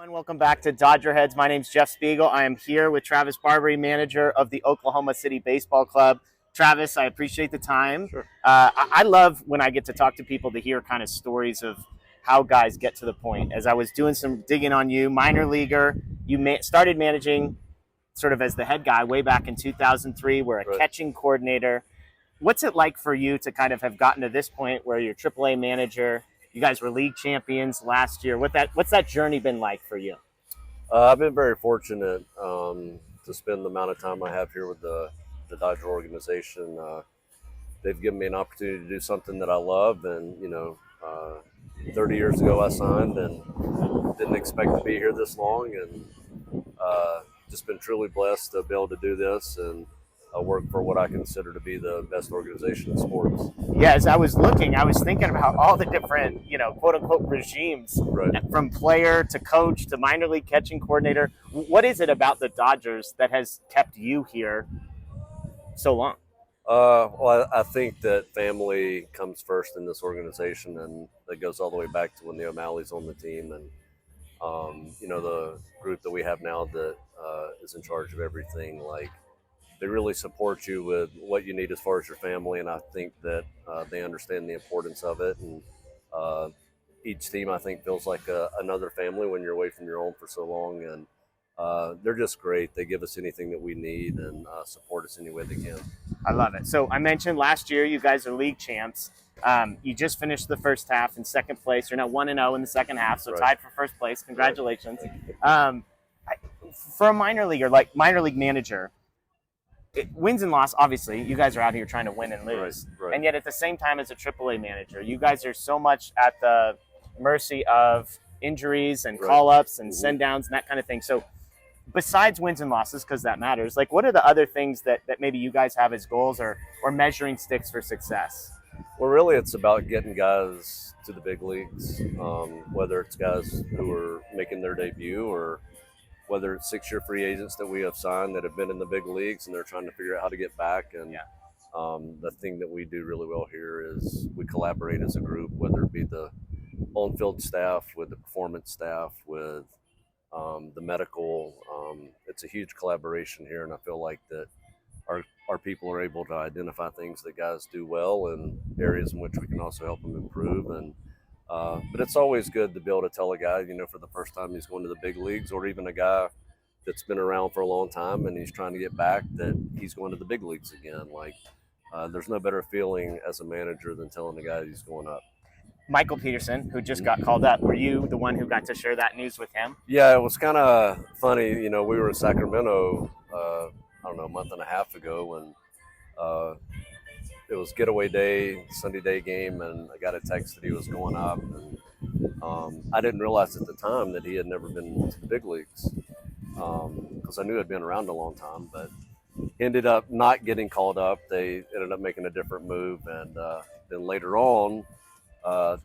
Everyone, welcome back to DodgerHeads. My name's Jeff Spiegel. I am here with Travis Barbary, manager of the Oklahoma City Baseball Club. Travis, I appreciate the time. Sure. I love when I get to talk to people to hear kind of stories of how guys get to the point. As I was doing some digging on you, minor leaguer, you started managing sort of as the head guy way back in 2003. We're a catching coordinator. What's it like for you to kind of have gotten to this point where you're AAA manager? You guys were league champions last year. What's that journey been like for you? I've been very fortunate to spend the amount of time I have here with the Dodger organization. They've given me an opportunity to do something that I love, and 30 years ago I signed and didn't expect to be here this long, and just been truly blessed to be able to do this and work for what I consider to be the best organization in sports. Yeah, as I was looking, I was thinking about all the different, quote unquote regimes, Right. From player to coach to minor league catching coordinator. What is it about the Dodgers that has kept you here so long? Well, I think that family comes first in this organization, and that goes all the way back to when the O'Malley's on the team, and the group that we have now that is in charge of everything. Like, they really support you with what you need as far as your family, and I think that they understand the importance of it. And each team, I think, feels like another family when you're away from your own for so long, and they're just great. They give us anything that we need and support us any way they can. I love it. So I mentioned last year you guys are league champs. You just finished the first half in second place. You're now 1-0 in the second half, so Right. tied for first place. Congratulations. Right. For a minor leaguer, like minor league manager, wins and loss, obviously, you guys are out here trying to win and lose. Right. And yet at the same time as a AAA manager, you guys are so much at the mercy of injuries and Right. call-ups and send-downs and that kind of thing. So besides wins and losses, because that matters, like what are the other things that maybe you guys have as goals or measuring sticks for success? Well, really, it's about getting guys to the big leagues, whether it's guys who are making their debut or whether it's 6-year free agents that we have signed that have been in the big leagues and they're trying to figure out how to get back. And the thing that we do really well here is we collaborate as a group, whether it be the on-field staff, with the performance staff, with the medical. It's a huge collaboration here, and I feel like that our people are able to identify things that guys do well and areas in which we can also help them improve. And but it's always good to be able to tell a guy, for the first time he's going to the big leagues, or even a guy that's been around for a long time and he's trying to get back, that he's going to the big leagues again. Like, there's no better feeling as a manager than telling the guy he's going up. Michael Petersen, who just got called up, were you the one who got to share that news with him? Yeah, it was kind of funny. We were in Sacramento, a month and a half ago, and it was getaway day, Sunday day game, and I got a text that he was going up. And I didn't realize at the time that he had never been to the big leagues, because I knew he'd been around a long time, but he ended up not getting called up. They ended up making a different move, and then later on,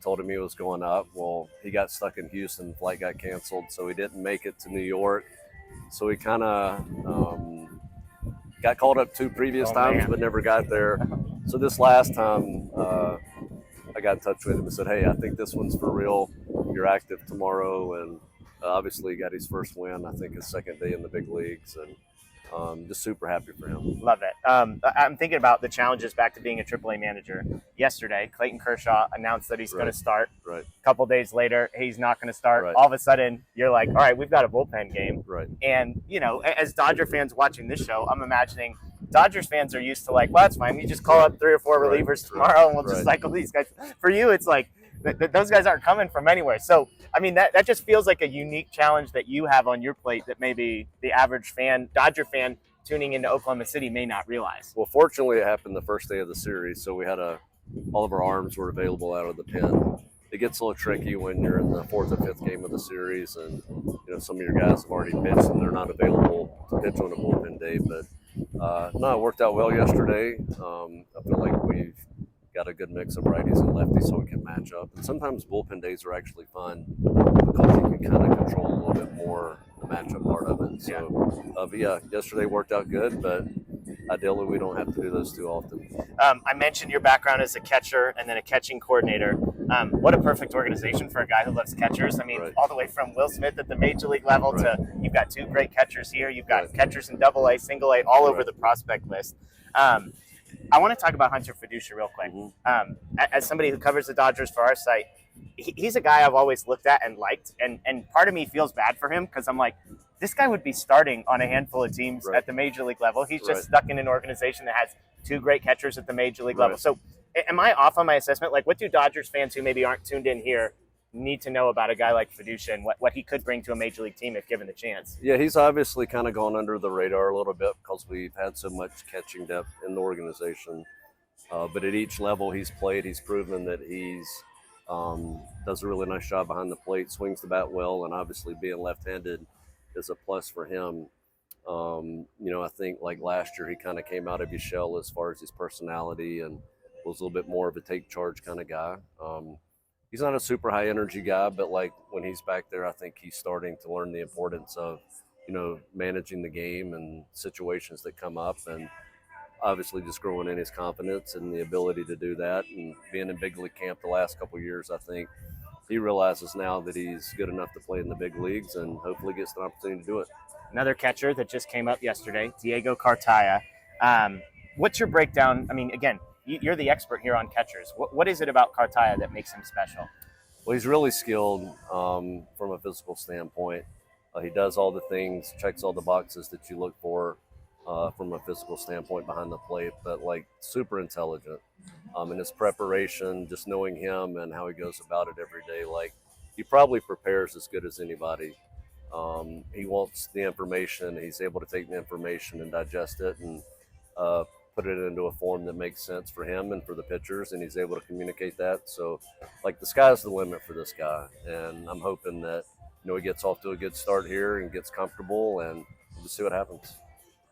told him he was going up. Well, he got stuck in Houston, flight got canceled, so he didn't make it to New York. So he kind of got called up 2 previous times, but never got there. So this last time, I got in touch with him and said, "Hey, I think this one's for real. You're active tomorrow." And obviously he got his first win, I think his second day in the big leagues, and just super happy for him. Love it. I'm thinking about the challenges back to being a AAA manager. Yesterday, Clayton Kershaw announced that he's going to start. Right. A couple days later, he's not going to start. Right. All of a sudden, you're like, all right, we've got a bullpen game. Right. And, as Dodger fans watching this show, I'm imagining Dodgers fans are used to like, well, that's fine. You just call up 3 or 4 relievers tomorrow and we'll just cycle these guys. For you, it's like those guys aren't coming from anywhere. So, I mean, that just feels like a unique challenge that you have on your plate that maybe the average fan, Dodger fan, tuning into Oklahoma City may not realize. Well, fortunately, it happened the first day of the series, so we had all of our arms were available out of the pen. It gets a little tricky when you're in the 4th or 5th game of the series, and some of your guys have already pitched and they're not available to pitch on a bullpen day. But no, it worked out well yesterday. I feel like we've got a good mix of righties and lefties, so we can match up. And sometimes bullpen days are actually fun because you can kind of control a little bit more the matchup part of it. So, but yeah, yesterday worked out good, but ideally we don't have to do those too often. I mentioned your background as a catcher and then a catching coordinator. What a perfect organization for a guy who loves catchers. I mean, Right. all the way from Will Smith at the major league level Right. to you've got 2 great catchers here. You've got Right. catchers in Double A, Single A, all over Right. the prospect list. I want to talk about Hunter Fiducia real quick. As somebody who covers the Dodgers for our site, he's a guy I've always looked at and liked, and part of me feels bad for him because I'm like, this guy would be starting on a handful of teams Right. at the major league level. He's just Right. stuck in an organization that has 2 great catchers at the major league level. Right. So am I off on my assessment? Like, what do Dodgers fans who maybe aren't tuned in here need to know about a guy like Fiducia and what he could bring to a major league team if given the chance? Yeah, he's obviously kind of gone under the radar a little bit because we've had so much catching depth in the organization. But at each level he's played, he's proven that he's does a really nice job behind the plate, swings the bat well, and obviously being left-handed is a plus for him. I think like last year he kind of came out of his shell as far as his personality and was a little bit more of a take charge kind of guy. He's not a super high energy guy, but like when he's back there, I think he's starting to learn the importance of, managing the game and situations that come up, and obviously just growing in his confidence and the ability to do that. And being in big league camp the last couple of years, I think he realizes now that he's good enough to play in the big leagues and hopefully gets an opportunity to do it. Another catcher that just came up yesterday, Diego Cartaya. What's your breakdown? I mean, again, you're the expert here on catchers. What is it about Cartaya that makes him special? Well, he's really skilled from a physical standpoint. He does all the things, checks all the boxes that you look for from a physical standpoint behind the plate, but like super intelligent. In his preparation, just knowing him and how he goes about it every day, like he probably prepares as good as anybody. He wants the information. He's able to take the information and digest it and put it into a form that makes sense for him and for the pitchers, and he's able to communicate that. So, like, the sky's the limit for this guy, and I'm hoping that he gets off to a good start here and gets comfortable, and we'll just see what happens.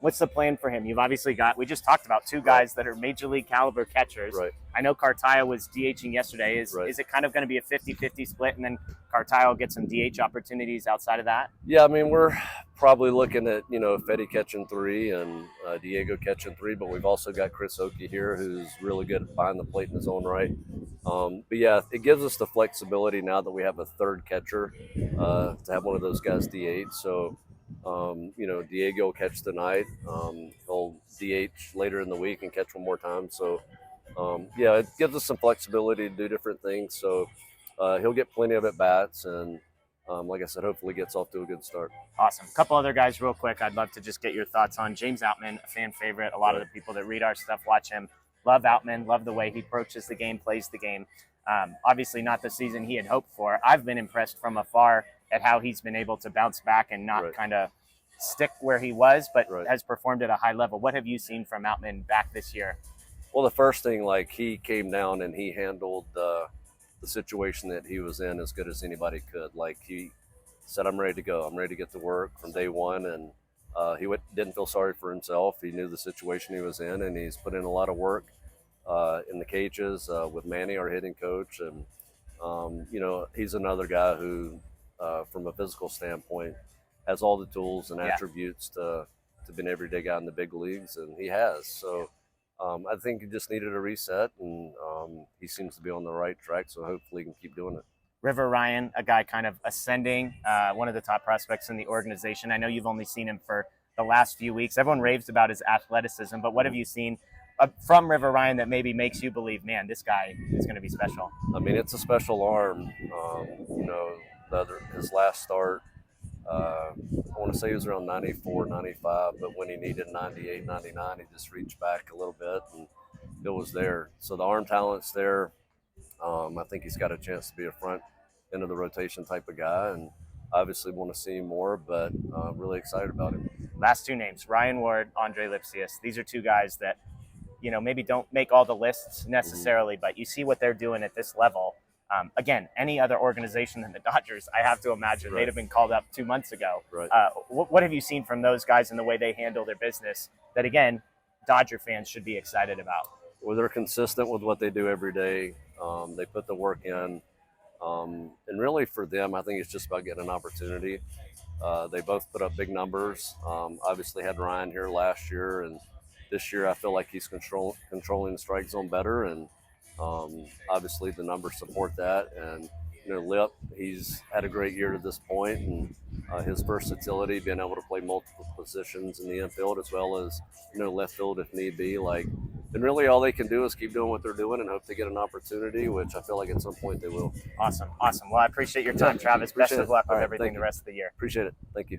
What's the plan for him? You've obviously we just talked about 2 guys that are major league caliber catchers. Right. I know Cartaya was DHing yesterday. Is it kind of going to be a 50-50 split, and then Cartaya will get some DH opportunities outside of that? Yeah, I mean, we're probably looking at, Fetty catching 3 and Diego catching 3, but we've also got Chris Oakey here who's really good at behind the plate in his own right. But yeah, it gives us the flexibility now that we have a third catcher to have one of those guys DH. So, Diego will catch tonight. He'll DH later in the week and catch one more time. So, yeah, it gives us some flexibility to do different things. So he'll get plenty of at-bats and, like I said, hopefully gets off to a good start. Awesome. A couple other guys real quick I'd love to just get your thoughts on. James Outman, a fan favorite. A lot of the people that read our stuff watch him. Love Outman. Love the way he approaches the game, plays the game. Obviously not the season he had hoped for. I've been impressed from afar at how he's been able to bounce back and not kind of stick where he was, but has performed at a high level. What have you seen from Outman back this year? Well, the first thing, like, he came down and he handled the situation that he was in as good as anybody could. Like, he said, I'm ready to go. I'm ready to get to work from day one. And he didn't feel sorry for himself. He knew the situation he was in, and he's put in a lot of work in the cages with Manny, our hitting coach. And, he's another guy who, from a physical standpoint, has all the tools and attributes to be an everyday guy in the big leagues, and he has. So I think he just needed a reset, and he seems to be on the right track, so hopefully he can keep doing it. River Ryan, a guy kind of ascending, one of the top prospects in the organization. I know you've only seen him for the last few weeks. Everyone raves about his athleticism, but what have you seen from River Ryan that maybe makes you believe, man, this guy is going to be special? I mean, it's a special arm. His last start, I want to say he was around 94, 95, but when he needed 98, 99, he just reached back a little bit, and it was there. So the arm talent's there. I think he's got a chance to be a front end of the rotation type of guy, and obviously want to see him more, but really excited about him. Last 2 names, Ryan Ward, Andre Lipsius. These are 2 guys that, maybe don't make all the lists necessarily, but you see what they're doing at this level. Again, any other organization than the Dodgers, I have to imagine they'd have been called up 2 months ago. Right. What have you seen from those guys and the way they handle their business that, again, Dodger fans should be excited about? Well, they're consistent with what they do every day. They put the work in. And really for them, I think it's just about getting an opportunity. They both put up big numbers. Obviously had Ryan here last year, and this year I feel like he's controlling the strike zone better. And Obviously, the numbers support that, and Lip, he's had a great year to this point, and his versatility, being able to play multiple positions in the infield as well as left field if need be. Like, and really, all they can do is keep doing what they're doing and hope to get an opportunity, which I feel like at some point they will. Awesome. Well, I appreciate your time, Travis. Best of luck with everything the rest of the year. Appreciate it. Thank you.